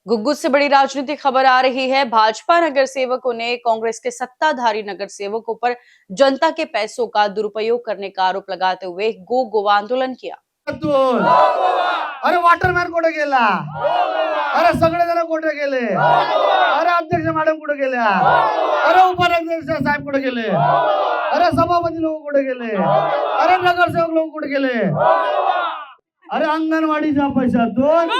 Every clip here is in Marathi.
गुग्गू से बड़ी राजनीतिक खबर आ रही है। भाजपा नगर सेवकों ने कांग्रेस के सत्ताधारी नगर सेवकों पर जनता के पैसों का दुरुपयोग करने का आरोप लगाते हुए गोवा आंदोलन किया। अरे वाटरमॅन कुठे गेला? अरे सगळेजण कुठे गेले? अरे अध्यक्ष मॅडम कुठे गेल्या? अरे उपाध्यक्ष साहेब कुठे गेले? अरे सभापती लोक कुठे गेले? अरे नगरसेवक लोक कुठे गेले? अरे अंगनवाडीच्या पैशातून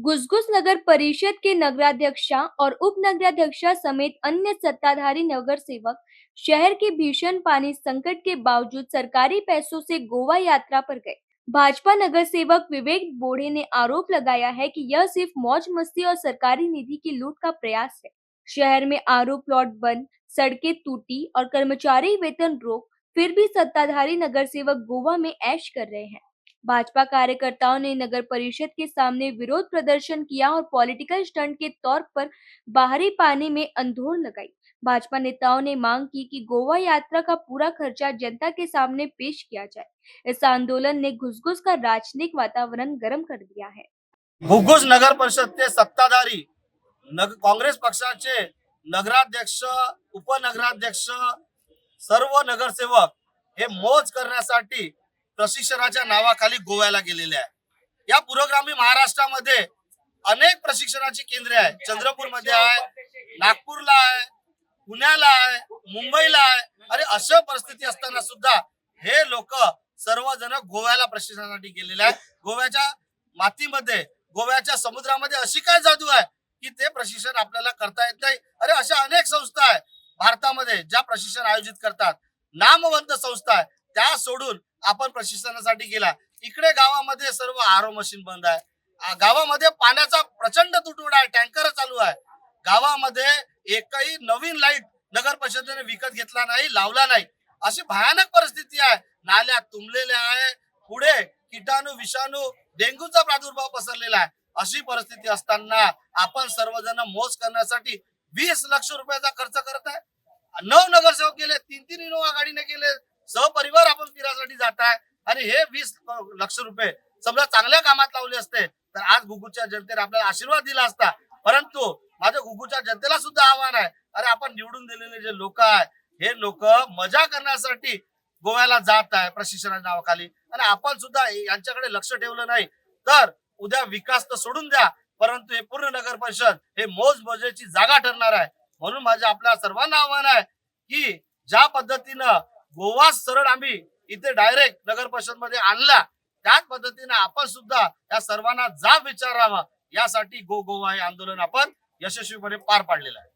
गुसगुस नगर परिषद के नगराध्यक्षा और उप नगराध्यक्षा समेत अन्य सत्ताधारी नगर सेवक शहर के भीषण पानी संकट के बावजूद सरकारी पैसों से गोवा यात्रा पर गए। भाजपा नगर सेवक विवेक बोड़े ने आरोप लगाया है कि यह सिर्फ मौज मस्ती और सरकारी निधि की लूट का प्रयास है। शहर में आरओ प्लॉट बंद, सड़कें टूटी और कर्मचारी वेतन रोक, फिर भी सत्ताधारी नगर सेवक गोवा में ऐश कर रहे हैं। भाजपा कार्यकर्ताओं ने नगर परिषद के सामने विरोध प्रदर्शन किया और पॉलिटिकल स्टंट के तौर पर बाहरी पानी में अंधोड़ लगाई। भाजपा नेताओं ने मांग की कि गोवा यात्रा का पूरा खर्चा जनता के सामने पेश किया जाए। इस आंदोलन ने घुसघुस का राजनीतिक वातावरण गर्म कर दिया है। घुसघुस नगर परिषदचे सत्ताधारी काँग्रेस पक्षाचे नगराध्यक्ष, उपनगराध्यक्ष, सर्व नगरसेवक हे मौज करण्यासाठी प्रशिक्षणाच्या नावाखाली गोव्याला गेलेले आहे। या पुरोगामी महाराष्ट्रामध्ये अनेक प्रशिक्षणाची केंद्रे आहेत। चंद्रपूरमध्ये आहे, नागपूरला आहे, पुण्याला आहे, मुंबईला आहे। अरे अशा परिस्थिती असताना सुद्धा हे लोक सर्वजण गोव्याला प्रशिक्षणासाठी गेलेले आहेत। गोव्याच्या मातीमध्ये, गोव्याच्या समुद्रामध्ये अशी काय जादू आहे की ते प्रशिक्षण आपल्याला करता येत नाही। अरे अशा अनेक संस्था आहेत भारतामध्ये ज्या प्रशिक्षण आयोजित करतात, नामवंत संस्था आहे, त्या सोडून आपण प्रशिक्षणासाठी गेला। इकडे गावामध्ये सर्व आरओ मशीन बंद आहे, गावामध्ये पाण्याचा प्रचंड तुटवडा आहे, टँकर चालू आहे, गावामध्ये एकही नवीन लाईट नगर परिषदेने विकत घेतला नाही, लावला नाही, अशी भयानक परिस्थिती आहे। नाल्या तुंबलेल्या आहे, पुढे कीटाणू, विषाणू, डेंग्यूचा प्रादुर्भाव पसरलेला आहे। अशी परिस्थिती असताना आपण सर्वजण मौज करण्यासाठी 20 लाख रुपयाचा खर्च करत आहे। 9 नगरसेवक गेले, 3 इनोवा गाडीने गेले, सहपरिवार आपण फिरासाठी जात आहे आणि हे 20 लाख रुपये समजा चांगल्या कामात लावले असते तर आज गुग्गूच्या जनतेने आपल्याला आशीर्वाद दिला असता। परंतु माझ्या गुग्गूच्या जनतेला सुद्धा आव्हान आहे, अरे आपण निवडून दिलेले जे लोक आहे हे लोक मजा करण्यासाठी गोव्याला जात आहे प्रशिक्षणाच्या नावाखाली आणि आपण सुद्धा यांच्याकडे लक्ष ठेवलं नाही तर उद्या विकास तर सोडून द्या, परंतु हे पूर्ण नगर परिषद हे मौज मजेची जागा ठरणार आहे। म्हणून माझ्या आपल्या सर्वांना आव्हान आहे की ज्या पद्धतीनं गोवा सरळ आम्ही इथे डायरेक्ट नगर परिषद मध्ये आणला त्याच पद्धतीने आपण सुद्धा या सर्वांना जाब विचारावा, यासाठी गोवा हे आंदोलन आपण यशस्वीपणे पार पाडलेलं आहे।